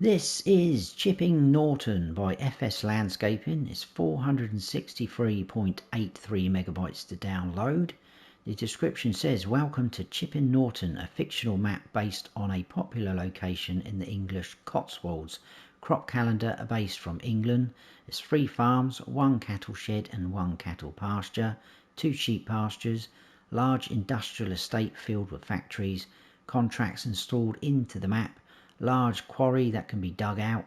This is Chipping Norton by FS Landscaping. It's 463.83 megabytes to download. The description says, welcome to Chipping Norton, a fictional map based on a popular location in the English Cotswolds. Crop calendar are based from England. There's 3 farms, 1 cattle shed and 1 cattle pasture, 2 sheep pastures, large industrial estate filled with factories, contracts installed into the map, large quarry that can be dug out,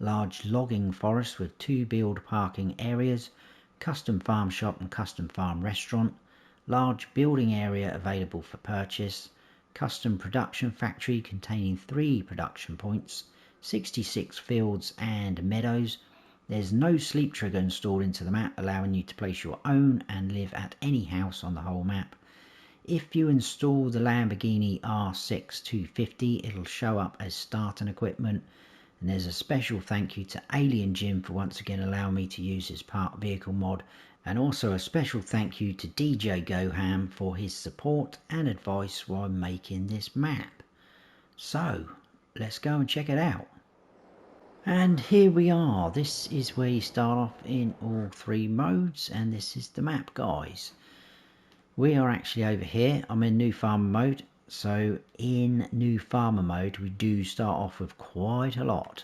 large logging forest with 2 build parking areas, custom farm shop and custom farm restaurant, large building area available for purchase, custom production factory containing 3 production points, 66 fields and meadows. There's no sleep trigger installed into the map, allowing you to place your own and live at any house on the whole map. If you install the Lamborghini R6 250, it'll show up as starting equipment. And there's a special thank you to Alien Jim for once again allowing me to use his part vehicle mod. And also a special thank you to DJ Goham for his support and advice while making this map. So, let's go and check it out. And here we are. This is where you start off in all 3 modes, and this is the map, guys. We are actually over here. I'm in new farmer mode. So in new farmer mode, we do start off with quite a lot.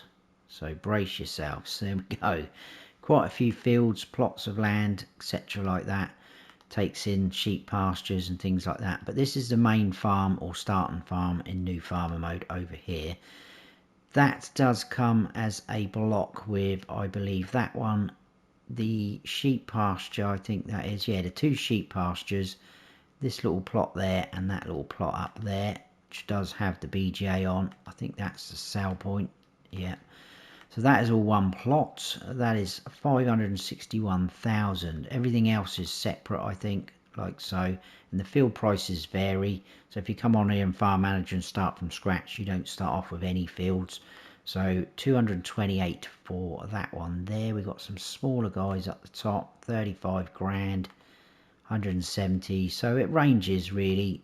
So brace yourselves. There we go. Quite a few fields, plots of land, etc. like that. Takes in sheep pastures and things like that. But this is the main farm or starting farm in new farmer mode over here. That does come as a block with, I believe, that one, the sheep pasture, I think that is, yeah, the 2 sheep pastures, this little plot there and that little plot up there, which does have the BGA on. I think that's the sale point, yeah. So that is all one plot. That is 561,000. Everything else is separate, I think, like so. And the field prices vary. So if you come on here in Farm Manager and start from scratch, you don't start off with any fields. So 228 for that one there. We've got some smaller guys up the top, 35 grand, 170. So it ranges really,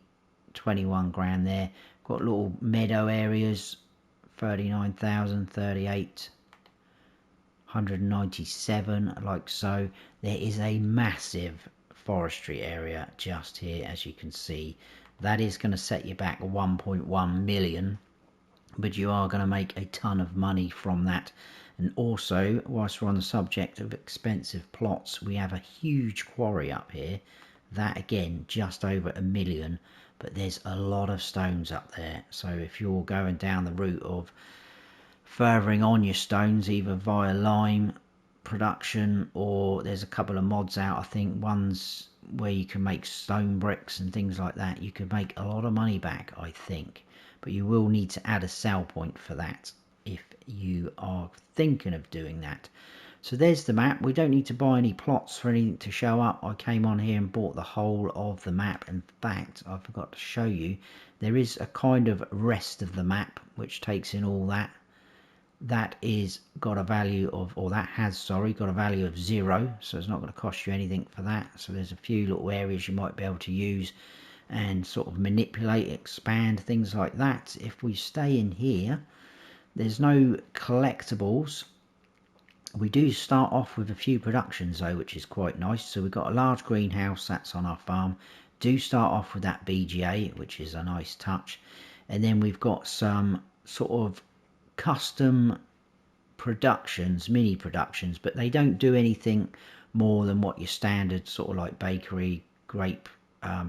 21 grand there. Got little meadow areas, 39,000, 38, 197, like so. There is a massive forestry area just here, as you can see. That is going to set you back 1.1 million, but you are going to make a ton of money from that. And also, whilst we're on the subject of expensive plots, we have a huge quarry up here. That again, just over 1 million, but there's a lot of stones up there. So if you're going down the route of furthering on your stones, either via lime production, or there's a couple of mods out, I think one's where you can make stone bricks and things like that. You can make a lot of money back, I think, but you will need to add a sell point for that if you are thinking of doing that. So there's the map. We don't need to buy any plots for anything to show up. I came on here and bought the whole of the map. In fact, I forgot to show you, there is a kind of rest of the map which takes in all that. That is got a value of, or that has, sorry, got a value of 0, so it's not going to cost you anything for that. So there's a few little areas you might be able to use and sort of manipulate, expand, things like that. If we stay in here, there's no collectibles. We do start off with a few productions though, which is quite nice. So we've got a large greenhouse that's on our farm. Do start off with that BGA, which is a nice touch. And then we've got some sort of custom productions, mini productions, but they don't do anything more than what your standard sort of like bakery, grape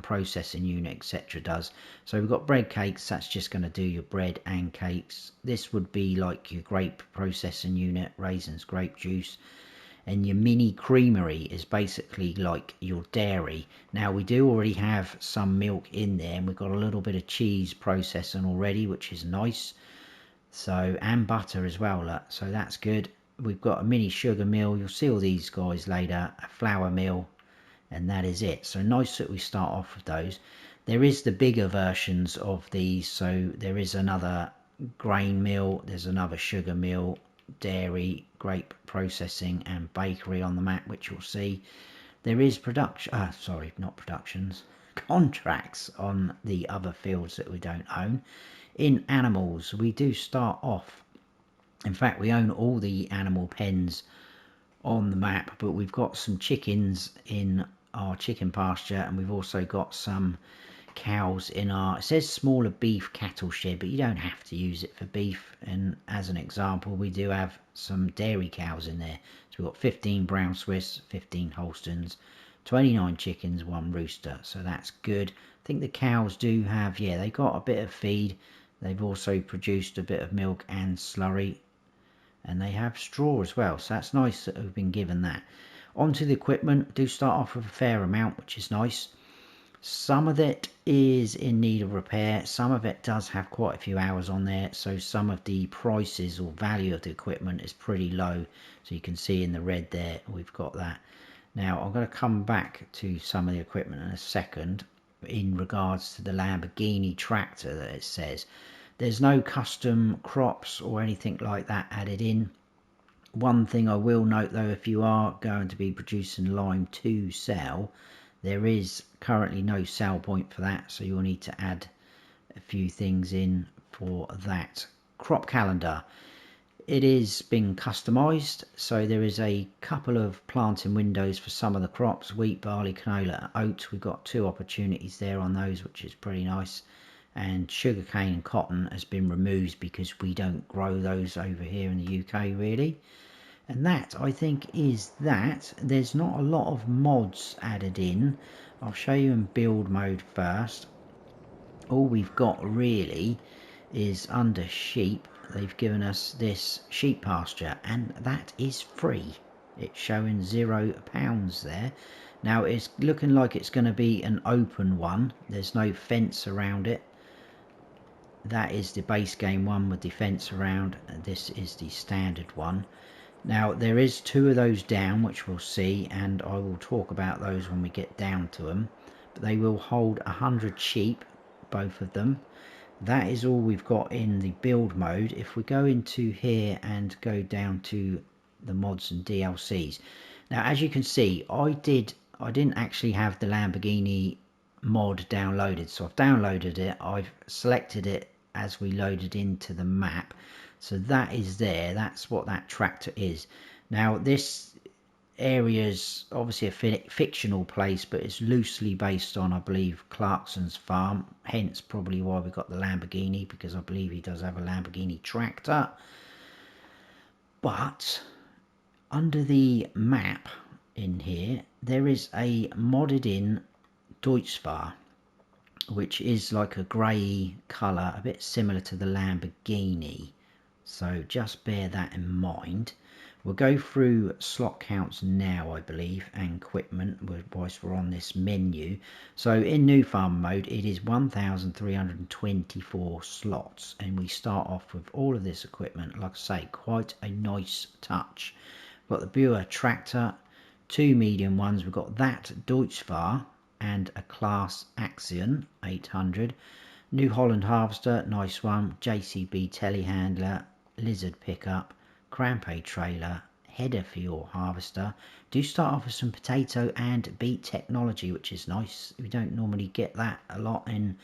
processing unit, etc. does. So we've got bread cakes. That's just going to do your bread and cakes. This would be like your grape processing unit, raisins, grape juice. And your mini creamery is basically like your dairy. Now we do already have some milk in there, and we've got a little bit of cheese processing already, which is nice. So, and butter as well, so that's good. We've got a mini sugar mill. You'll see all these guys later. A flour mill, and that is it. So nice that we start off with those. There is the bigger versions of these. So there is another grain mill. There's another sugar mill, dairy, grape processing, and bakery on the map, which you'll see. There is production. Sorry, not productions. Contracts on the other fields that we don't own. In animals, we do start off In fact, we own all the animal pens on the map, but we've got some chickens in our chicken pasture, and we've also got some cows in our, it says smaller beef cattle shed, but you don't have to use it for beef. And as an example, we do have some dairy cows in there. So we've got 15 brown Swiss, 15 Holsteins, 29 chickens, 1 rooster, so that's good. I think the cows do have, yeah, they got a bit of feed. They've also produced a bit of milk and slurry, and they have straw as well, so that's nice that we've been given that. Onto the equipment, do start off with a fair amount, which is nice. Some of it is in need of repair, some of it does have quite a few hours on there, so some of the prices or value of the equipment is pretty low. So you can see in the red there, we've got that. Now I'm going to come back to some of the equipment in a second in regards to the Lamborghini tractor that it says. There's no custom crops or anything like that added in. One thing I will note though, if you are going to be producing lime to sell, there is currently no sell point for that, so you'll need to add a few things in for that. Crop calendar. It is being customized, so there is a couple of planting windows for some of the crops, wheat, barley, canola, oats. We've got 2 opportunities there on those, which is pretty nice. And sugarcane and cotton has been removed because we don't grow those over here in the UK really. And that, I think, is that. There's not a lot of mods added in. I'll show you in build mode first. All we've got really is under sheep. They've given us this sheep pasture, and that is free. It's showing £0 there. Now it's looking like it's going to be an open one. There's no fence around it. That is the base game one with the fence around, and this is the standard one. Now there is 2 of those down, which we'll see, and I will talk about those when we get down to them. But they will hold 100 sheep, both of them. That is all we've got in the build mode. If we go into here and go down to the mods and DLCs. Now as you can see, I didn't actually have the Lamborghini mod downloaded, so I've downloaded it, I've selected it as we loaded into the map. So that is there, that's what that tractor is. Now this area is obviously a fictional place, but it's loosely based on, I believe, Clarkson's farm, hence probably why we got the Lamborghini, because I believe he does have a Lamborghini tractor. But under the map in here, there is a modded in Deutschfahr, which is like a grey colour, a bit similar to the Lamborghini. So just bear that in mind. We'll go through slot counts now, I believe, and equipment whilst we're on this menu. So in new farm mode, it is 1,324 slots, and we start off with all of this equipment. Like I say, quite a nice touch. We've got the Buer tractor, 2 medium ones. We've got that Deutschfahr and a Class Axion 800. New Holland harvester, nice one. JCB telehandler, lizard pickup, Crampe trailer, header for your harvester. Do start off with some potato and beet technology, which is nice. We don't normally get that a lot in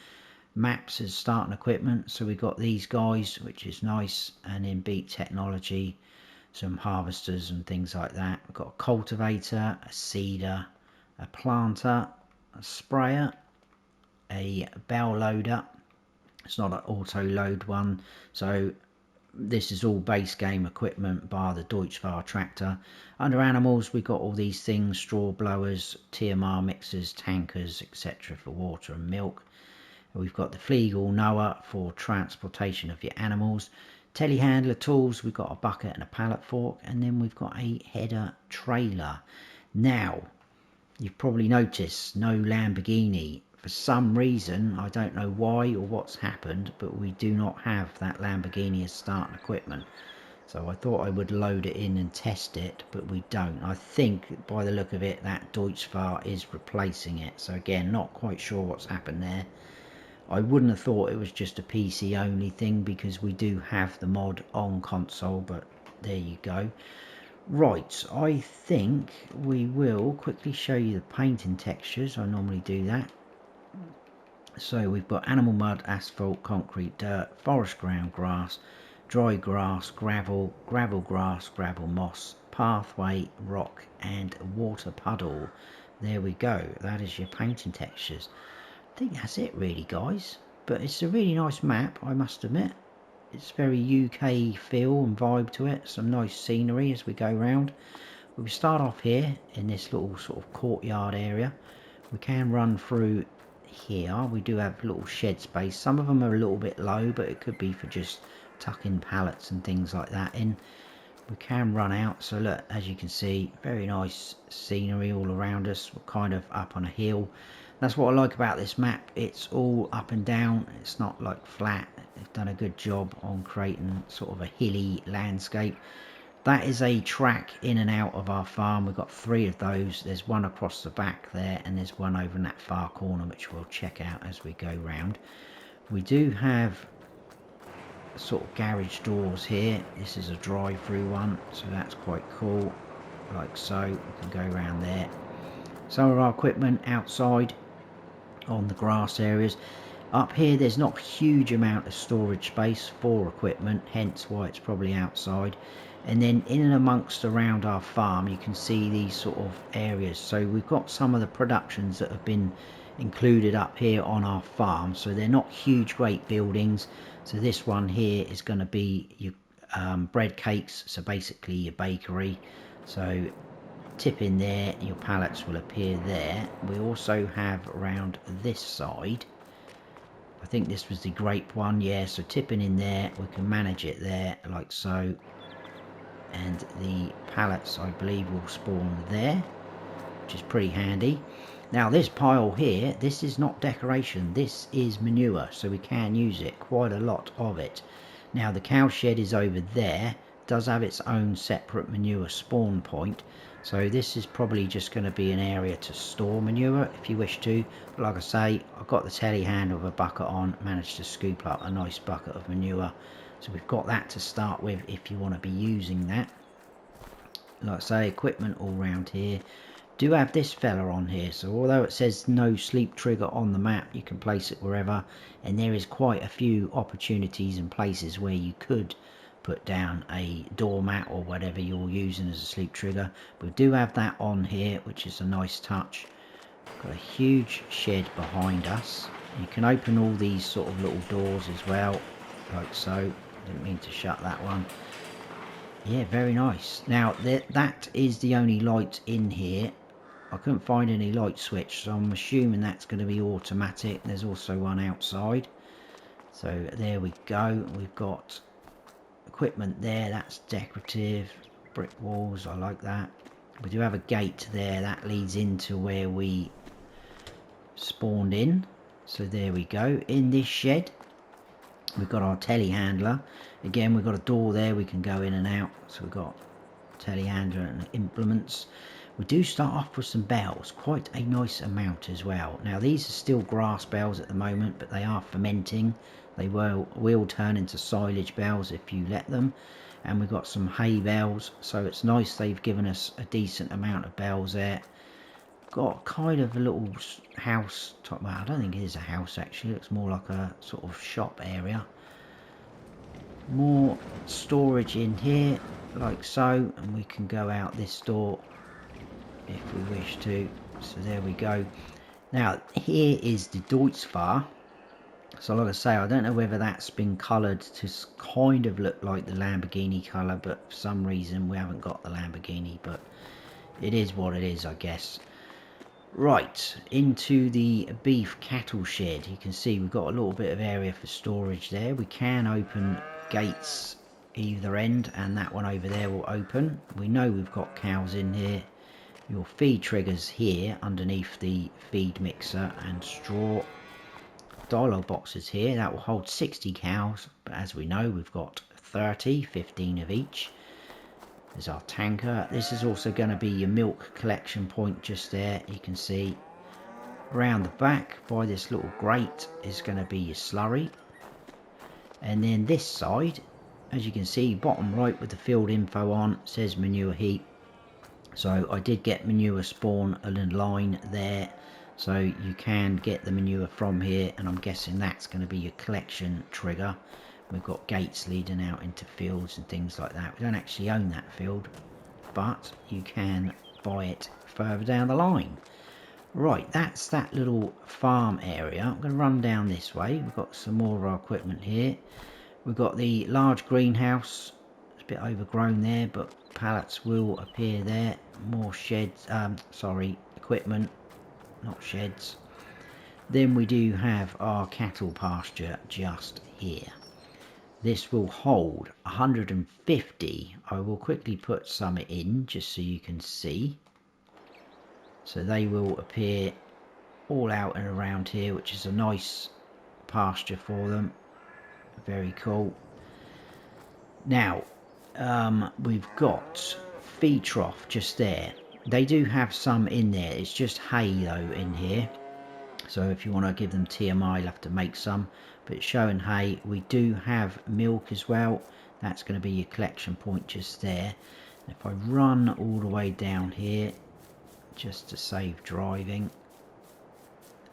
maps as starting equipment, so we got these guys, which is nice. And in beet technology, some harvesters and things like that. We've got a cultivator, a seeder, a planter, a sprayer, a bell loader. It's not an auto load one, so this is all base game equipment bar the Deutschfahr tractor. Under animals, we've got all these things: straw blowers, TMR mixers, tankers, etc. for water and milk. We've got the Fliegel Noah for transportation of your animals. Telehandler tools, we've got a bucket and a pallet fork, and then we've got a header trailer. Now, you've probably noticed no Lamborghini. For some reason, I don't know why or what's happened, but we do not have that Lamborghini as starting equipment. So I thought I would load it in and test it, but we don't. I think by the look of it, that Deutschfahr is replacing it. So again, not quite sure what's happened there. I wouldn't have thought it was just a PC only thing, because we do have the mod on console, but there you go. Right, I think we will quickly show you the painting textures. I normally do that. So we've got animal mud, asphalt, concrete, dirt, forest ground, grass, dry grass, gravel, gravel grass, gravel moss, pathway, rock and water puddle. There we go, that is your painting textures. I think that's it really, guys, but it's a really nice map, I must admit. It's very UK feel and vibe to it, some nice scenery as we go around. We start off here in this little sort of courtyard area. We can run through here. We do have little shed space. Some of them are a little bit low, but it could be for just tucking pallets and things like that in. We can run out. So look, as you can see, very nice scenery all around us. We're kind of up on a hill. That's what I like about this map. It's all up and down. It's not like flat. They've done a good job on creating sort of a hilly landscape. That is a track in and out of our farm. We've got 3 of those. There's one across the back there, and there's one over in that far corner, which we'll check out as we go round. We do have sort of garage doors here. This is a drive-through one, so that's quite cool. Like so, we can go around there. Some of our equipment outside on the grass areas. Up here there's not a huge amount of storage space for equipment, hence why it's probably outside. And then in and amongst around our farm you can see these sort of areas. So we've got some of the productions that have been included up here on our farm, so they're not huge great buildings. So this one here is going to be your bread cakes, so basically your bakery. So tip in there, your pallets will appear there. We also have around this side, I think this was the grape one, yeah, so tipping in there, we can manage it there like so, and the pallets I believe will spawn there, which is pretty handy. Now this pile here, this is not decoration, this is manure, so we can use it, quite a lot of it. Now the cow shed is over there, does have its own separate manure spawn point, so this is probably just going to be an area to store manure if you wish to. But like I say, I've got the telehandler with a bucket on, managed to scoop up a nice bucket of manure, so we've got that to start with if you want to be using that. Like I say, equipment all round here. Do have this fella on here, so although it says no sleep trigger on the map, you can place it wherever, and there is quite a few opportunities and places where you could put down a doormat or whatever you're using as a sleep trigger. We do have that on here, which is a nice touch. Got a huge shed behind us. You can open all these sort of little doors as well, like so. Didn't mean to shut that one. Yeah, very nice. Now that is the only light in here. I couldn't find any light switch, so I'm assuming that's going to be automatic. There's also one outside, so there we go. We've got equipment there, that's decorative, brick walls, I like that. We do have a gate there that leads into where we spawned in, so there we go. In this shed we've got our telehandler. Again, we've got a door there, we can go in and out, so we've got telehandler and implements. We do start off with some bells, quite a nice amount as well. Now these are still grass bells at the moment, but they are fermenting. They will turn into silage bells if you let them. And we've got some hay bells, so it's nice they've given us a decent amount of bells there. Got kind of a little house top, well, I don't think it is a house actually, it's more like a sort of shop area. More storage in here, like so, and we can go out this door if we wish to. So there we go. Now here is the Deutzfahr. So like I say, I don't know whether that's been coloured to kind of look like the Lamborghini colour, but for some reason we haven't got the Lamborghini, but it is what it is, I guess. Right, into the beef cattle shed. You can see we've got a little bit of area for storage there. We can open gates either end, and that one over there will open. We know we've got cows in here. Your feed triggers here underneath the feed mixer and straw. Dialogue boxes here, that will hold 60 cows, but as we know we've got 30, 15 of each. There's our tanker. This is also going to be your milk collection point just there. You can see around the back by this little grate is going to be your slurry, and then this side, as you can see bottom right with the field info on, says manure heap. So I did get manure spawn a line there, so you can get the manure from here, and I'm guessing that's going to be your collection trigger. We've got gates leading out into fields and things like that. We don't actually own that field, but you can buy it further down the line. Right, that's that little farm area. I'm going to run down this way. We've got some more of our equipment here. We've got the large greenhouse. It's a bit overgrown there, but pallets will appear there. More sheds, equipment, not sheds. Then we do have our cattle pasture just here. This will hold 150. I will quickly put some in just so you can see. So they will appear all out and around here, which is a nice pasture for them. Very cool. Now, we've got feed trough just there. They do have some in there. It's just hay though in here. So if you want to give them TMI, you'll have to make some. But it's showing hay. We do have milk as well. That's going to be your collection point just there. If I run all the way down here, just to save driving,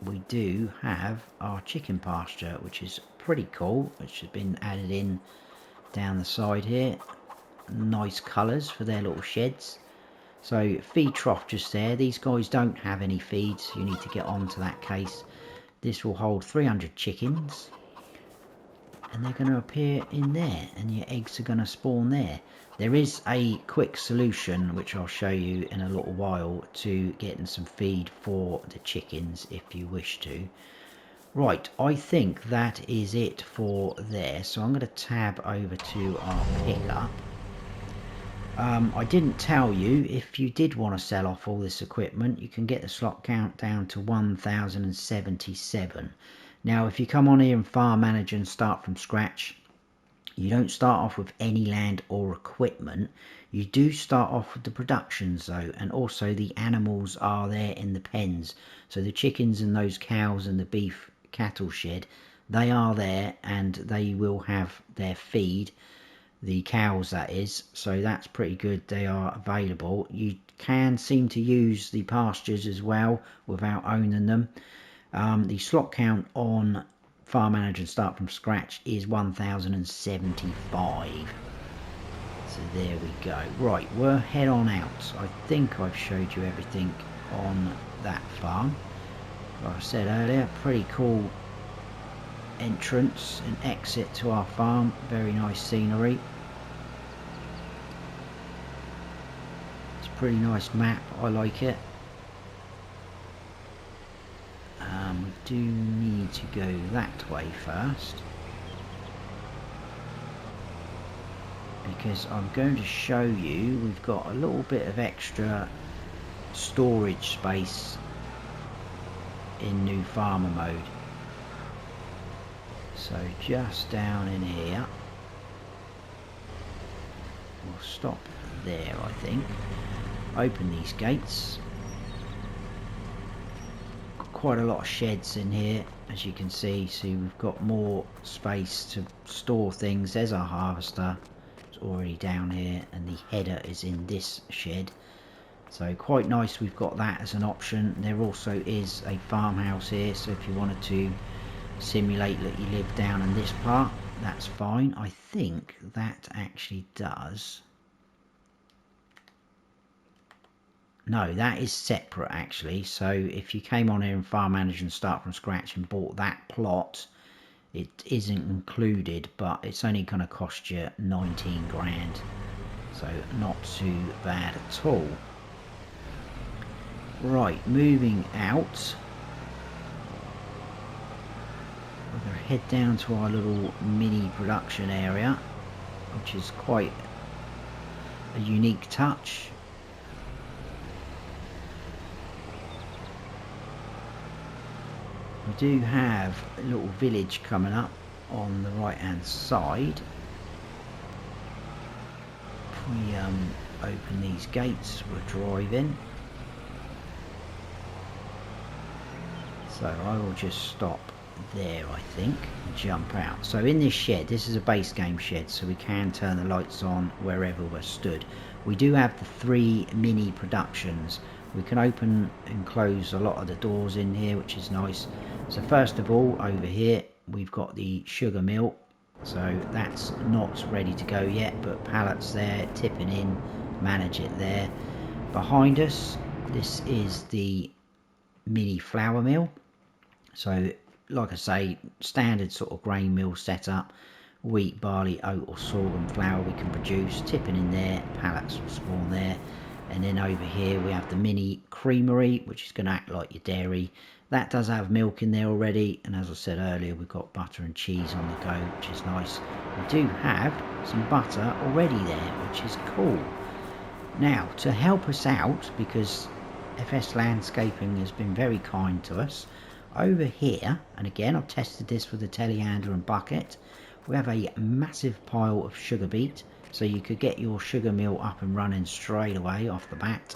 we do have our chicken pasture, which is pretty cool, which has been added in down the side here. Nice colours for their little sheds. So feed trough just there. These guys don't have any feeds, you need to get onto that case. This will hold 300 chickens, and they're going to appear in there, and your eggs are going to spawn there. There is a quick solution which I'll show you in a little while to getting some feed for the chickens if you wish to. Right, I think that is it for there. So I'm going to tab over to our pickup. I didn't tell you, if you did want to sell off all this equipment, you can get the slot count down to 1077. Now if you come on here and farm manager and start from scratch, you don't start off with any land or equipment. You do start off with the productions though, and also the animals are there in the pens. So the chickens and those cows and the beef cattle shed, they are there and they will have their feed. The cows, that is, so that's pretty good. They are available. You can seem to use the pastures as well without owning them. The slot count on farm manager and start from scratch is 1075. So there we go. Right, we'll head on out. I think I've showed you everything on that farm. Like I said earlier, pretty cool entrance and exit to our farm. Very nice scenery. It's a pretty nice map. I like it. We do need to go that way first, because I'm going to show you we've got a little bit of extra storage space in new farmer mode. So just down in here, we'll stop there, I think. Open these gates. Got quite a lot of sheds in here, as you can see. See, we've got more space to store things. There's our harvester. It's already down here, and the header is in this shed. So quite nice, we've got that as an option. There also is a farmhouse here, so if you wanted to simulate that you live down in this part, that's fine. I think that actually does. No, that is separate actually. So if you came on here and farm manager and start from scratch and bought that plot, it isn't included, but it's only going to cost you 19 grand. So not too bad at all. Right, moving out. We're going to head down to our little mini production area, which is quite a unique touch. We do have a little village coming up on the right hand side. If we open these gates, we're driving. So I will just stop there, I think, and jump out. So in this shed, this is a base game shed, so we can turn the lights on wherever we're stood. We do have the 3 mini productions. We can open and close a lot of the doors in here, which is nice. So first of all, over here we've got the sugar mill. So that's not ready to go yet, but pallets there, tipping in, manage it there. Behind us, this is the mini flour mill. So like I say, standard sort of grain mill setup. Wheat, barley, oat or sorghum flour we can produce, tipping in there, pallets will spawn there. And then over here we have the mini creamery, which is going to act like your dairy. That does have milk in there already, and as I said earlier, we've got butter and cheese on the go, which is nice. We do have some butter already there, which is cool. Now, to help us out, because FS Landscaping has been very kind to us, over here, and again I've tested this with the telehandler and bucket, we have a massive pile of sugar beet, so you could get your sugar mill up and running straight away off the bat.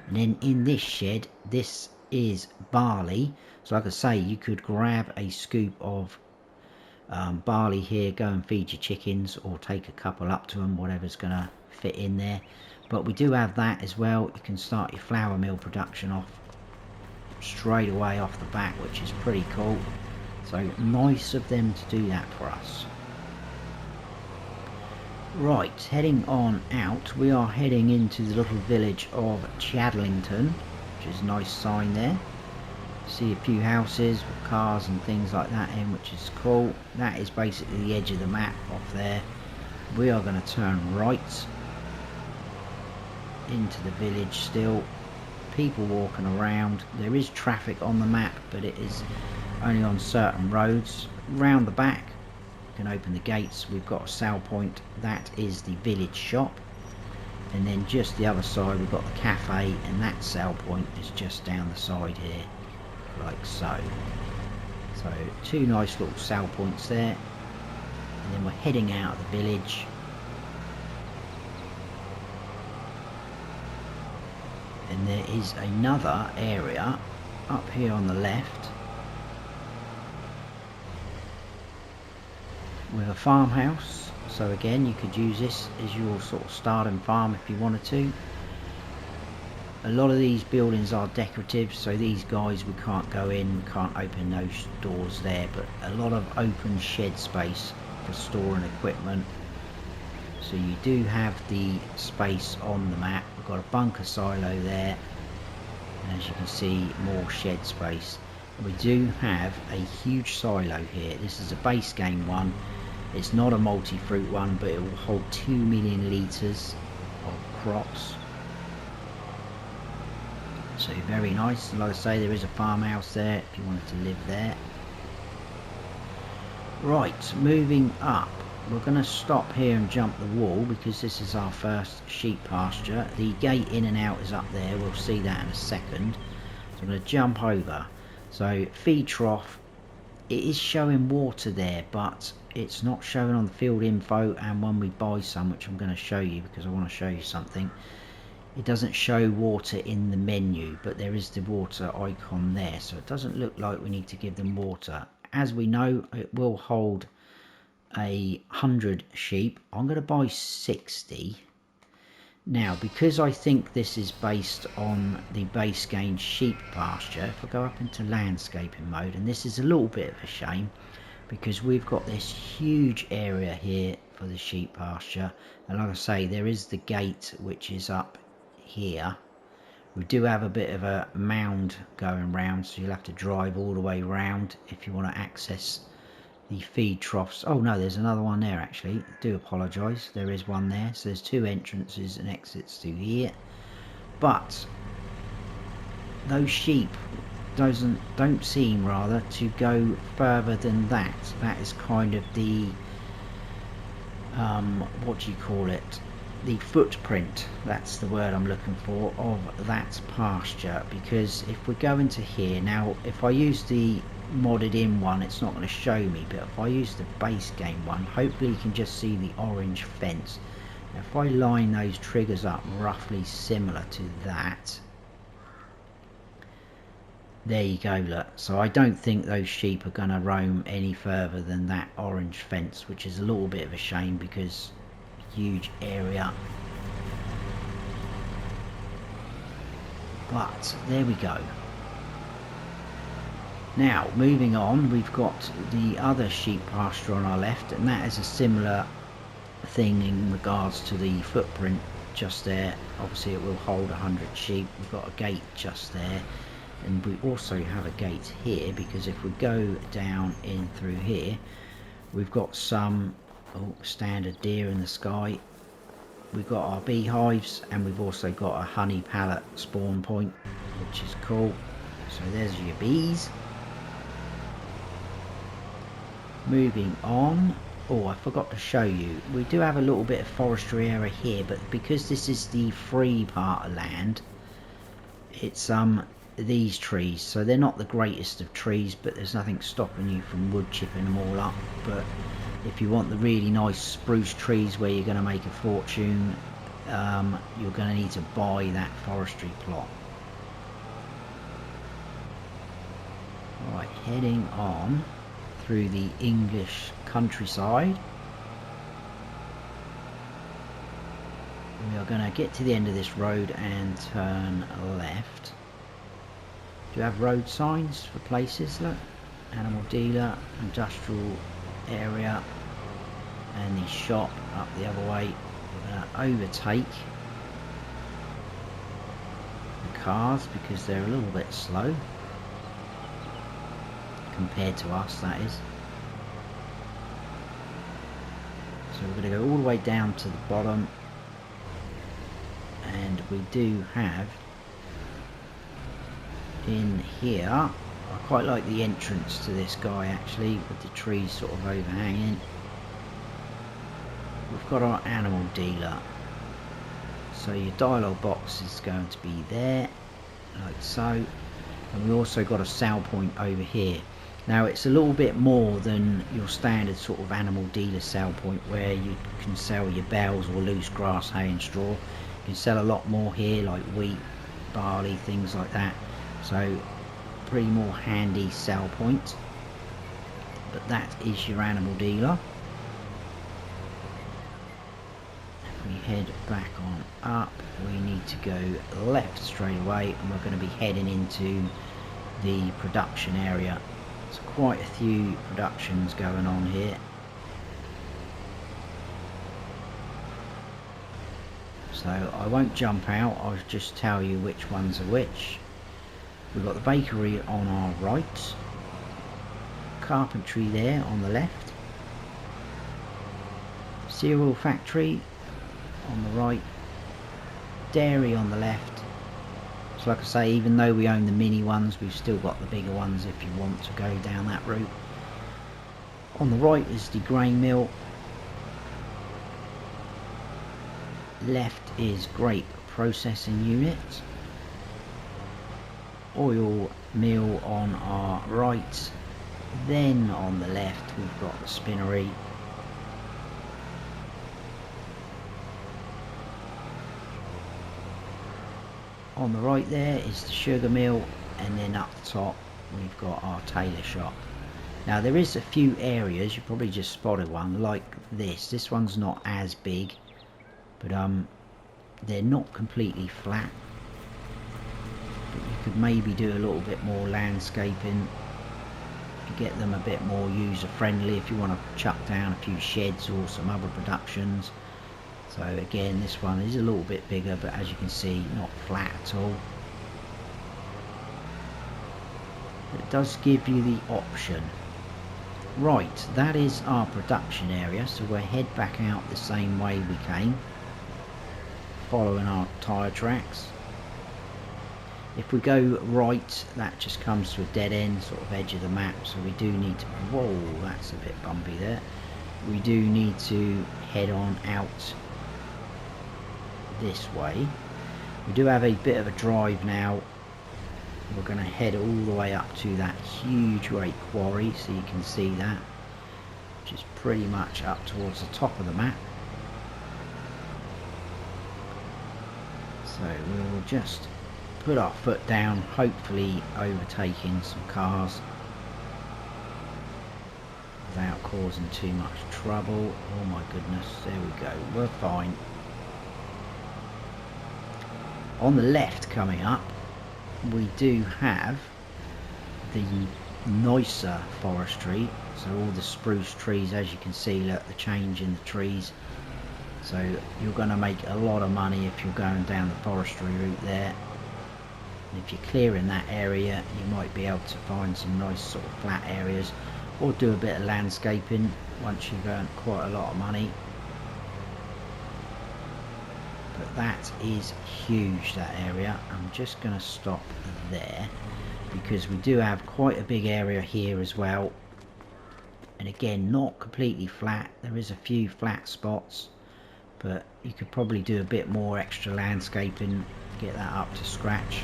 And then in this shed, this is barley, so like I say, you could grab a scoop of barley here, go and feed your chickens, or take a couple up to them, whatever's going to fit in there. But we do have that as well. You can start your flour mill production off straight away off the bat, which is pretty cool. So nice of them to do that for us. Right, heading on out, we are heading into the little village of Chadlington, which is a nice sign there. See a few houses with cars and things like that in, which is cool. That is basically the edge of the map off there. We are going to turn right into the village still. People walking around. There is traffic on the map, but it is only on certain roads. Round the back, you can open the gates. We've got a sale point. That is the village shop. And then just the other side, we've got the cafe, and that sale point is just down the side here, like so. So two nice little sale points there. And then we're heading out of the village. And there is another area up here on the left with a farmhouse. So again, you could use this as your sort of starting farm if you wanted to. A lot of these buildings are decorative, so these guys, we can't go in, can't open those doors there, but a lot of open shed space for storing equipment. So you do have the space on the map. We've got a bunker silo there, and as you can see, more shed space. We do have a huge silo here. This is a base game one. It's not a multi-fruit one, but it will hold 2 million litres of crops. So very nice. Like I say, there is a farmhouse there if you wanted to live there. Right, moving up. We're going to stop here and jump the wall because this is our first sheep pasture. The gate in and out is up there. We'll see that in a second. So I'm going to jump over. So feed trough. It is showing water there, but it's not showing on the field info. And when we buy some, which I'm going to show you because I want to show you something, it doesn't show water in the menu, but there is the water icon there. So it doesn't look like we need to give them water. As we know, it will hold 100 sheep. I'm going to buy 60 now because I think this is based on the base game sheep pasture. If I go up into landscaping mode, and this is a little bit of a shame because we've got this huge area here for the sheep pasture, and like I say, there is the gate which is up here. We do have a bit of a mound going round, so you'll have to drive all the way round if you want to access the feed troughs. Oh no, there's another one there actually. I do apologise, there is one there. So there's two entrances and exits to here. But those sheep don't seem rather to go further than that. That is kind of the what do you call it? The footprint, that's the word I'm looking for, of that pasture. Because if we go into here now, if I use the modded in one, it's not going to show me, but if I use the base game one, hopefully you can just see the orange fence. Now, if I line those triggers up roughly similar to that, there you go, look. So I don't think those sheep are going to roam any further than that orange fence, which is a little bit of a shame because huge area. But there we go. Now moving on, we've got the other sheep pasture on our left, and that is a similar thing in regards to the footprint just there. Obviously it will hold 100 sheep. We've got a gate just there, and we also have a gate here, because if we go down in through here, we've got some standard deer in the sky. We've got our beehives, and we've also got a honey pallet spawn point, which is cool. So there's your bees. Moving on, I forgot to show you, we do have a little bit of forestry area here, but because this is the free part of land, it's these trees, so they're not the greatest of trees, but there's nothing stopping you from wood chipping them all up. But if you want the really nice spruce trees where you're going to make a fortune, you're going to need to buy that forestry plot. Alright, heading on through the English countryside. We are going to get to the end of this road and turn left. Do you have road signs for places? Look, animal dealer, industrial area, and the shop up the other way. We're going to overtake the cars because they're a little bit slow compared to us, that is. So we're going to go all the way down to the bottom, and we do have in here, I quite like the entrance to this guy actually, with the trees sort of overhanging. We've got our animal dealer, so your dialogue box is going to be there like so, and we also got a sell point over here. Now it's a little bit more than your standard sort of animal dealer sell point where you can sell your bales or loose grass, hay and straw. You can sell a lot more here, like wheat, barley, things like that. So pretty more handy sell point. But that is your animal dealer. If we head back on up, we need to go left straight away, and we're going to be heading into the production area. There's quite a few productions going on here. So I won't jump out, I'll just tell you which ones are which. We've got the bakery on our right, carpentry there on the left, cereal factory on the right, dairy on the left. So like I say, even though we own the mini ones, we've still got the bigger ones if you want to go down that route. On the right is the grain mill. Left is grape processing unit. Oil mill on our right. Then on the left we've got the spinnery. On the right there is the sugar mill, and then up the top we've got our tailor shop. Now there is a few areas, you probably just spotted one like this. This one's not as big, but they're not completely flat. But you could maybe do a little bit more landscaping, get them a bit more user friendly if you want to chuck down a few sheds or some other productions. So again, this one is a little bit bigger, but as you can see, not flat at all. It does give you the option. Right, that is our production area, so we'll head back out the same way we came, following our tyre tracks. If we go right, that just comes to a dead end, sort of edge of the map, so we do need to, whoa, that's a bit bumpy there. We do need to head on out this way. We do have a bit of a drive now. We're going to head all the way up to that huge great quarry, so you can see that, which is pretty much up towards the top of the map. So we will just put our foot down, hopefully overtaking some cars without causing too much trouble. Oh my goodness, there we go, we're fine. On the left coming up, we do have the nicer forestry. So all the spruce trees, as you can see, look, the change in the trees. So you're going to make a lot of money if you're going down the forestry route there. And if you're clearing that area, you might be able to find some nice sort of flat areas, or do a bit of landscaping once you've earned quite a lot of money. But that is huge, that area. I'm just going to stop there because we do have quite a big area here as well, and again, not completely flat. There is a few flat spots, but you could probably do a bit more extra landscaping, get that up to scratch.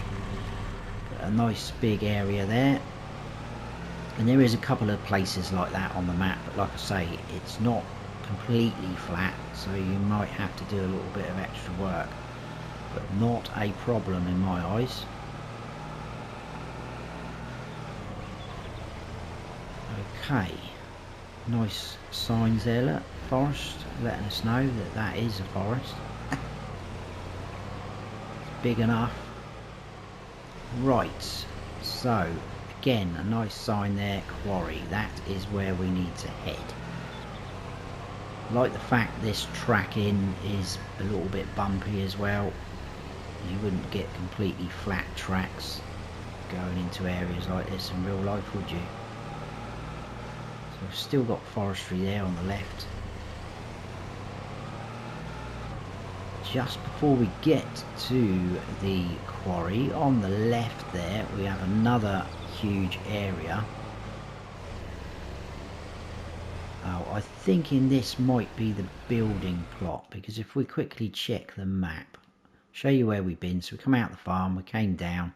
But a nice big area there, and there is a couple of places like that on the map, but like I say, it's not completely flat, so you might have to do a little bit of extra work, but not a problem in my eyes. Okay, nice signs there, look, forest, letting us know that that is a forest. It's big enough. Right, so again, a nice sign there, Quarry. That is where we need to head. I like the fact this track in is a little bit bumpy as well. You wouldn't get completely flat tracks going into areas like this in real life, would you? So we've still got forestry there on the left. Just before we get to the quarry, on the left there we have another huge area. Oh, I think in this might be the building plot, because if we quickly check the map, show you where we've been. So we come out the farm, we came down,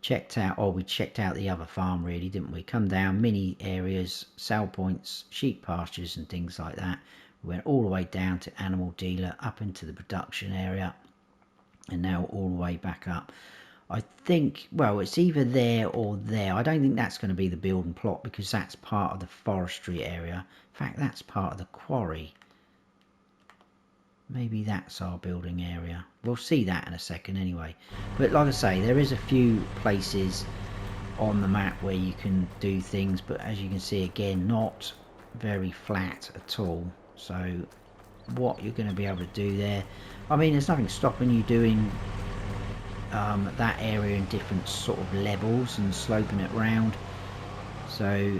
checked out, or we checked out the other farm really, didn't we? Come down, mini areas, sell points, sheep pastures and things like that. We went all the way down to animal dealer, up into the production area, and now all the way back up. I think, well, it's either there or there. I don't think that's going to be the building plot, because that's part of the forestry area. In fact, that's part of the quarry. Maybe that's our building area. We'll see that in a second anyway. But like I say, there is a few places on the map where you can do things, but as you can see, again, not very flat at all. So what you're going to be able to do there, I mean, there's nothing stopping you doing that area in different sort of levels and sloping it round, so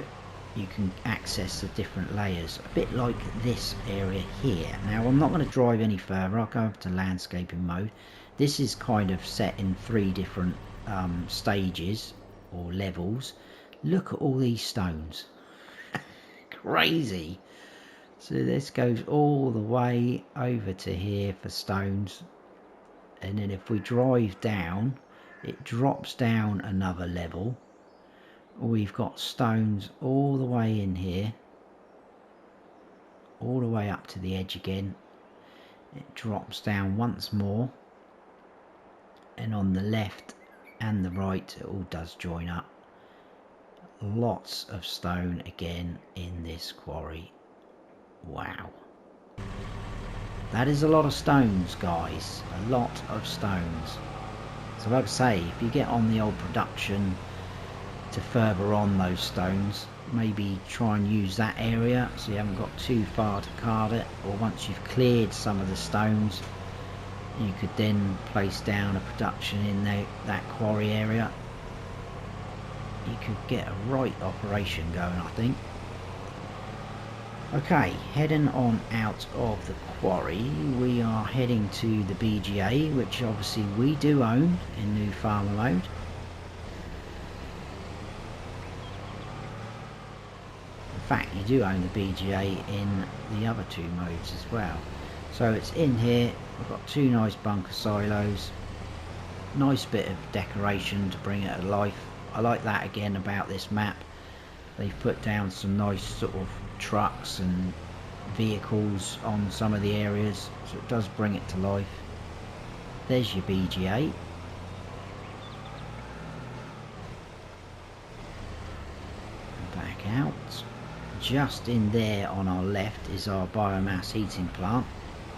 you can access the different layers, a bit like this area here. Now I'm not going to drive any further, I'll go up to landscaping mode. This is kind of set in 3 different stages or levels. Look at all these stones. Crazy. So this goes all the way over to here for stones, and then if we drive down, it drops down another level. We've got stones all the way in here, all the way up to the edge again. It drops down once more, and on the left and the right it all does join up. Lots of stone again in this quarry. Wow, that is a lot of stones, guys, a lot of stones. So like I say, if you get on the old production to further on those stones, maybe try and use that area so you haven't got too far to cart it, or once you've cleared some of the stones, you could then place down a production in that quarry area. You could get a right operation going, I think. Okay, heading on out of the quarry, we are heading to the BGA, which obviously we do own in new farmer mode. In fact, you do own the BGA in the other 2 modes as well. So it's in here, we've got 2 nice bunker silos, nice bit of decoration to bring it to life. I like that again about this map. They've put down some nice sort of trucks and vehicles on some of the areas, so it does bring it to life. There's your BGA. Back out. Just in there on our left is our biomass heating plant,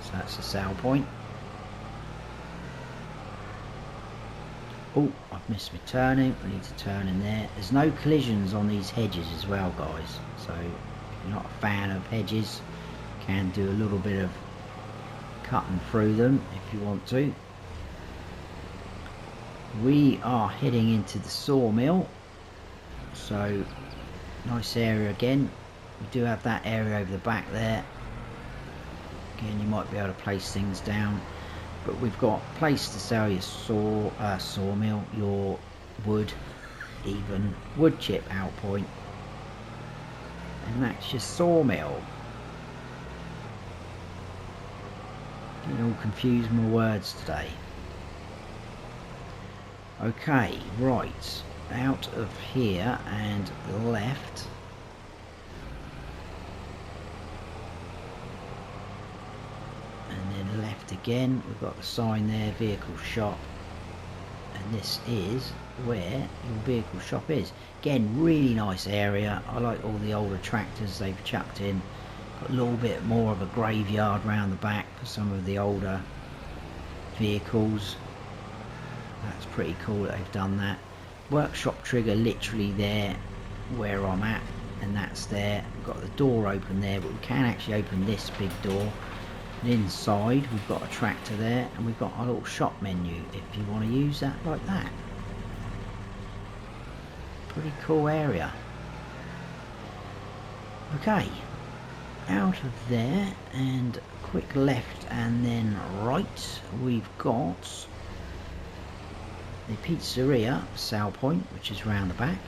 so that's a sell point. Oh, I've missed my turning. I need to turn in there. There's no collisions on these hedges as well, guys. So if you're not a fan of hedges, you can do a little bit of cutting through them if you want to. We are heading into the sawmill. So nice area again. We do have that area over the back there. Again, you might be able to place things down. But we've got a place to sell your sawmill, your wood, even wood chip out point, and that's your sawmill. Getting all confused with my words today. Okay, right, out of here and left. And then left again. We've got the sign there, vehicle shop, and this is where your vehicle shop is. Again, really nice area. I like all the older tractors they've chucked in. Got a little bit more of a graveyard round the back for some of the older vehicles. That's pretty cool that they've done that. Workshop trigger literally there where I'm at, and that's there. We've got the door open there, but we can actually open this big door. And inside we've got a tractor there, and we've got our little shop menu if you want to use that like that. Pretty cool area. Okay, out of there and quick left and then right, we've got the pizzeria sale point, which is round the back.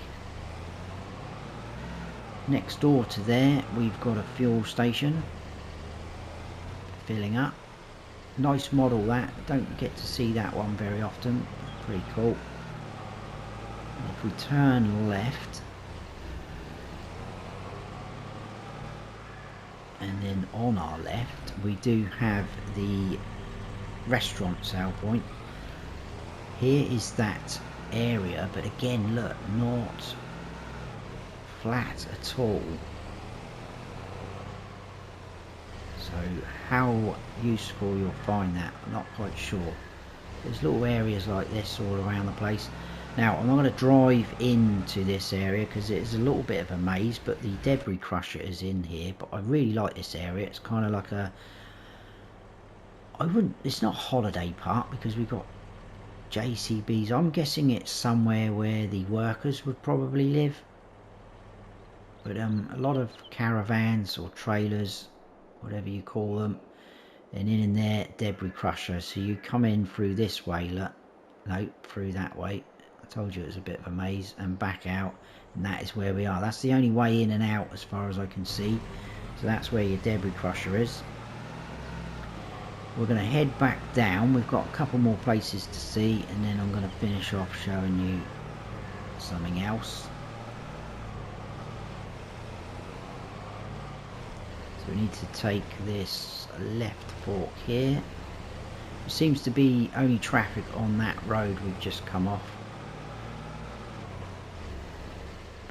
Next door to there we've got a fuel station filling up. Nice model that, don't get to see that one very often. Pretty cool. And if we turn left and then on our left we do have the restaurant sale point. Here is that area, but again look, not flat at all. So how useful you'll find that, I'm not quite sure. There's little areas like this all around the place. Now I'm not going to drive into this area because it is a little bit of a maze, but the debris crusher is in here. But I really like this area. It's kind of like a, it's not a holiday park because we've got JCBs. I'm guessing it's somewhere where the workers would probably live. But a lot of caravans or trailers, whatever you call them, and in there debris crusher. So you come in through this way, look, no, through that way. I told you it was a bit of a maze, and back out, and that is where we are. That's the only way in and out as far as I can see. So that's where your debris crusher is. We're going to head back down. We've got a couple more places to see, and then I'm going to finish off showing you something else. So we need to take this left fork here. There seems to be only traffic on that road we've just come off.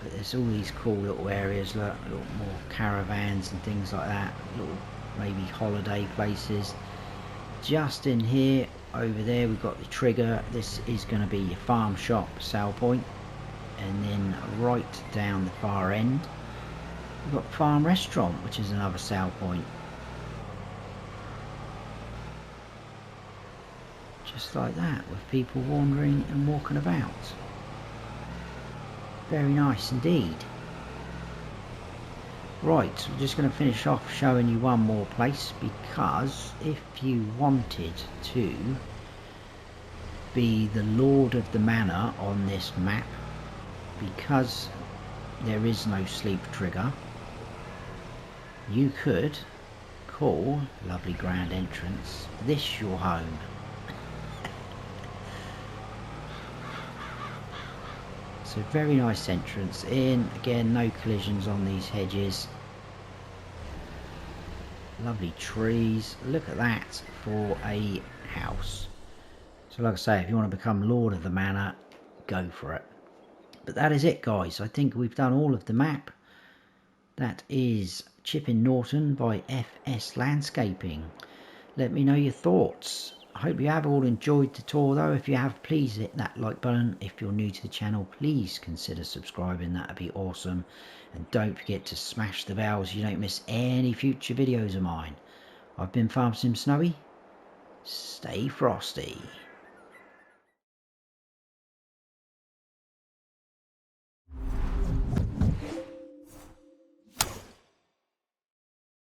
But there's all these cool little areas, look, a little more caravans and things like that, little maybe holiday places. Just in here, over there we've got the trigger. This is going to be your farm shop sale point, and then right down the far end we've got farm restaurant, which is another sale point. Just like that, with people wandering and walking about. Very nice indeed. Right, I'm just going to finish off showing you one more place, because if you wanted to be the lord of the manor on this map, because there is no sleep trigger, you could call, lovely grand entrance, this your home. So very nice entrance in, again no collisions on these hedges, lovely trees, look at that for a house. So like I say, if you want to become lord of the manor, go for it. But that is it guys, I think we've done all of the map. That is Chipping Norton by FS Landscaping. Let me know your thoughts. I hope you have all enjoyed the tour though. If you have, please hit that like button. If you're new to the channel, please consider subscribing, that'd be awesome. And don't forget to smash the bell so you don't miss any future videos of mine. I've been Farm Sim Snowy. Stay frosty.